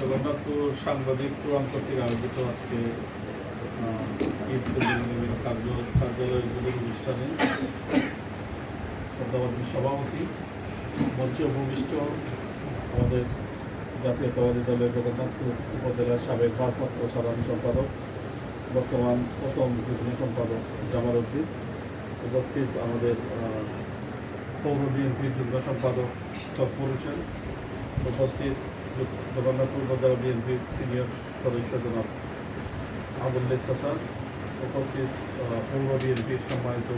জগন্নাথপুর সাংবাদিক ফোরাম কর্তৃক আয়োজিত আজকে ঈদ কার্যালয়ের উদ্বোধন অনুষ্ঠানে সভাপতি মঞ্চে উপবিষ্ট আমাদের জাতীয়তাবাদী দলের জগন্নাথপুর উপজেলার সাবেক ভারপ্রাপ্ত সাধারণ সম্পাদক বর্তমান প্রথম যুগ্ম সম্পাদক জামাল উদ্দিন, উপস্থিত আমাদের পৌর বিএনপির যুগ্ম সম্পাদক তৎপুর হোসেন, উপস্থিত জগন্নাথপুর উপজেলা বিএনপির সিনিয়র সদস্য জনাব আবুল্লাহ সাসার, উপস্থিত পৌর বিএনপির সম্মানিত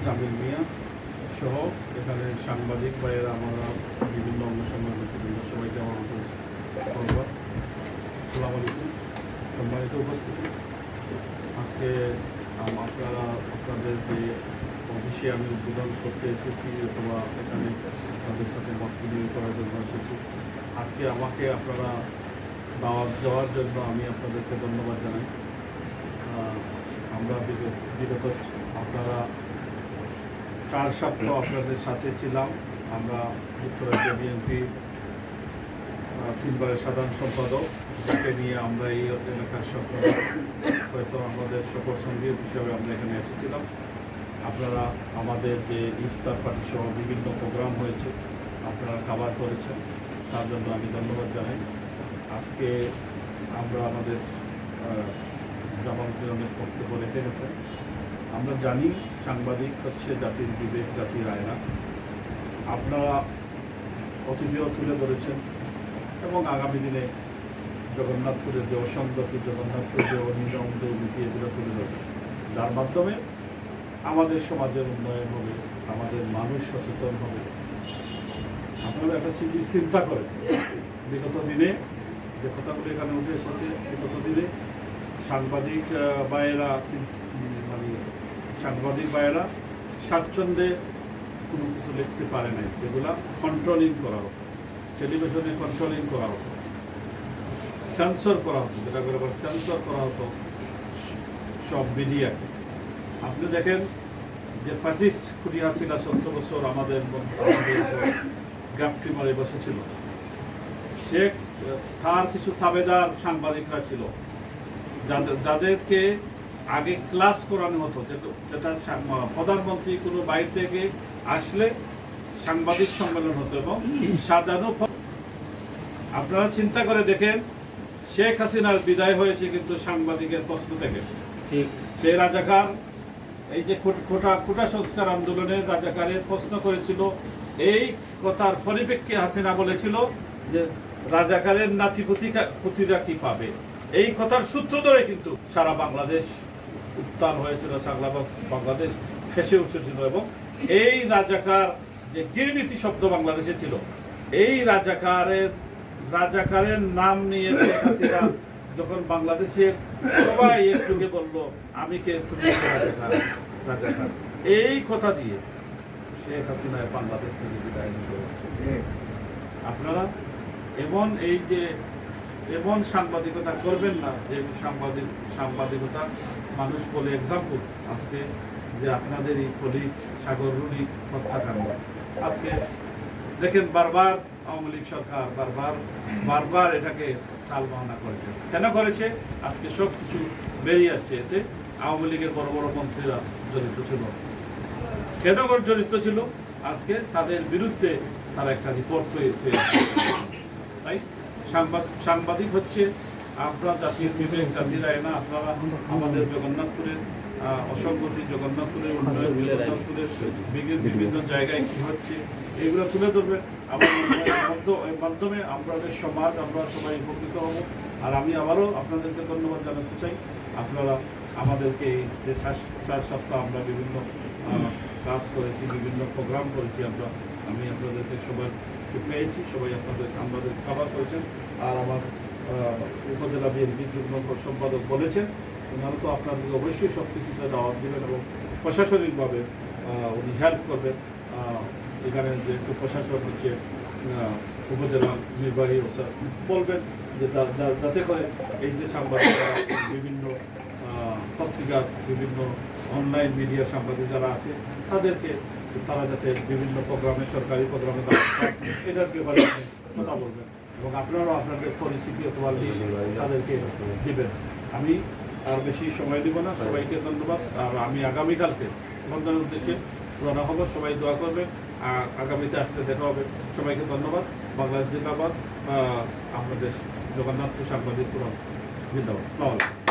জামিল মিয়া সহ এখানে সাংবাদিক ভাইয়েরা আমরা বিভিন্ন অঙ্গ সংগঠনের সবাইকে আমার ধন্যবাদ। আসসালামু আলাইকুম। সম্মানিত উপস্থিতি, আজকে আপনারা আপনাদের যে অফিসে আমি উদ্বোধন করতে এসেছি অথবা এখানে তাদের সাথে মত বিনিময় করার জন্য এসেছি। আজকে আমাকে আপনারা দাওয়াত দেওয়ার জন্য আমি আপনাদেরকে ধন্যবাদ জানাই। আমরা বিগত আপনারা 4 সপ্তাহ আপনাদের সাথে ছিলাম। আমরা যুক্তরাজ্য বিএনপি 3বারের সাধারণ সম্পাদক, যাকে নিয়ে আমরা এই এলাকার আমাদের সকল সঙ্গী হিসাবে আমরা এখানে এসেছিলাম। আপনারা আমাদের যে ইফতার পার্টি সহ বিভিন্ন প্রোগ্রাম হয়েছে, আপনারা খাবার করেছেন, তার জন্য আমি ধন্যবাদ জানাই। আজকে আমরা আমাদের জামাল উদ্দিনের বক্তব্য রেখে গেছেন। আমরা জানি সাংবাদিক হচ্ছে জাতির বিবেক, জাতির আয়না। আপনারা অতীতেও তুলে ধরেছেন এবং আগামী দিনে জগন্নাথপুরের যে অসঙ্গতি, জগন্নাথপুরের যে অনিয়ম দুর্নীতি, এগুলো তুলে ধরেছেন, যার মাধ্যমে আমাদের সমাজের উন্নয়ন হবে, আমাদের মানুষ সচেতন হবে। আপনারা একটা চিন্তা করেন, বিগত দিনে যে কথাগুলো এখানে উঠে এসেছে, বিগত দিনে সাংবাদিক ভাইয়েরা স্বাচ্ছন্দ্যে কোনো কিছু লিখতে পারে নাই, যেগুলা কন্ট্রোলিং করা হতো, টেলিভিশনে কন্ট্রোলিং করা হতো, সেন্সর করা হতো, যেটা করে সেন্সর করা হতো সব মিডিয়াকে। আপনি দেখেন যে ফ্যাসিস্ট খুঁটি হাসিনা 17 বছর আমাদের গ্যাপটি মারে বসেছিল, সে তার কিছু তাবেদার সাংবাদিকরা ছিল, যাদেরকে আগে ক্লাস করানো হতো, যেটা প্রধানমন্ত্রী কোনো বাইরে থেকে আসলে সাংবাদিক সম্মেলন হতো এবং সাজানো। আপনারা চিন্তা করে দেখেন, শেখ হাসিনার বিদায় হয়েছে কিন্তু সাংবাদিকের প্রশ্ন থেকে। সেই রাজাকার, এই যে কোটা সংস্কার আন্দোলনের রাজাকারের প্রশ্ন করেছিল, এই কথার পরিপ্রেক্ষিতে হাসিনা বলেছিল যে রাজাকারের নাতিপুতিরা কি পাবে। এই কথার সূত্র ধরে কিন্তু সারা বাংলাদেশ উত্তাল হয়েছিল, সারা বাংলাদেশ ফেসে উঠেছিল এবং এই রাজাকার যে গিরনীতি শব্দ বাংলাদেশে ছিল, এই রাজাকারের নাম নিয়ে যখন বাংলাদেশের সবাই একটুকে বললো আমি কে, তুমি রাজাকার, এই কথা দিয়ে শেখ হাসিনা বাংলাদেশ থেকে বিদায় নিতে। আপনারা এমন সাংবাদিকতা করবেন না যে সাংবাদিকতা মানুষ বলে। এক্সাম্পল আজকে যে আপনাদের এই কলিগ সাগর রুনি হত্যাকাণ্ড, আজকে দেখেন বারবার আওয়ামী লীগ সরকার বারবার এটাকে টালবাহানা করেছে। কেন করেছে? আজকে সব কিছু বেরিয়ে আসছে। এতে আওয়ামী লীগের বড় বড় মন্ত্রীরা জড়িত ছিল। কেন জড়িত ছিল? আজকে তাদের বিরুদ্ধে তারা একটা রিপোর্ট তৈরি হয়েছে। তাই সাংবাদিক হচ্ছে আপনারা জাতির বিবেক, জাতির আয়না। আপনারা আমাদের জগন্নাথপুরের অসঙ্গতি, জগন্নাথপুরের উন্নয়ন, জগন্নাথপুরের বিভিন্ন জায়গায় কী হচ্ছে, এইগুলো তুলে ধরবেন। এর মাধ্যমে আপনাদের সমাজ, আমরা সবাই উপকৃত হব। আর আমি আবারও আপনাদেরকে ধন্যবাদ জানাতে চাই। আপনারা আমাদেরকে এই যে 4 সপ্তাহ আমরা বিভিন্ন কাজ করেছি, বিভিন্ন প্রোগ্রাম করেছি, আমি আপনাদেরকে সবাই পেয়েছি, সবাই আমাদের খাবার করেছেন। আর আমার উপজেলা বিএনপির যুগ্ম সম্পাদক বলেছেন, ওনারা তো আপনাদেরকে অবশ্যই সব কিছুতে দাওয়াত দেবেন এবং প্রশাসনিকভাবে উনি হেল্প করবেন। এখানে যে একটু প্রশাসন হচ্ছে উপজেলা নির্বাহী অফিসার বলবেন যে যাতে করে এই যে সাংবাদিকরা, বিভিন্ন পত্রিকা, বিভিন্ন অনলাইন মিডিয়ার সাংবাদিক যারা আছে, তারা যাতে বিভিন্ন প্রোগ্রামে, সরকারি প্রোগ্রামে দাওয়াত পায়, এটার ব্যাপারে কথা বলবেন। এবং আপনারাও আপনাদের পরিচিতি অথবা লিস্ট তাদেরকে দেবেন। আমি আর বেশি সময় দেব না, সবাইকে ধন্যবাদ। আর আমি আগামীকালকে লন্ডনের উদ্দেশ্যে রওনা হবো, সবাই দোয়া করবে। আর আগামীতে আসতে দেখা হবে। সবাইকে ধন্যবাদ। বাংলাদেশ জিন্দাবাদ। আমাদের জগন্নাথপুর সাংবাদিক পুরম জিন্দাবাদ। আসসালামু আলাইকুম।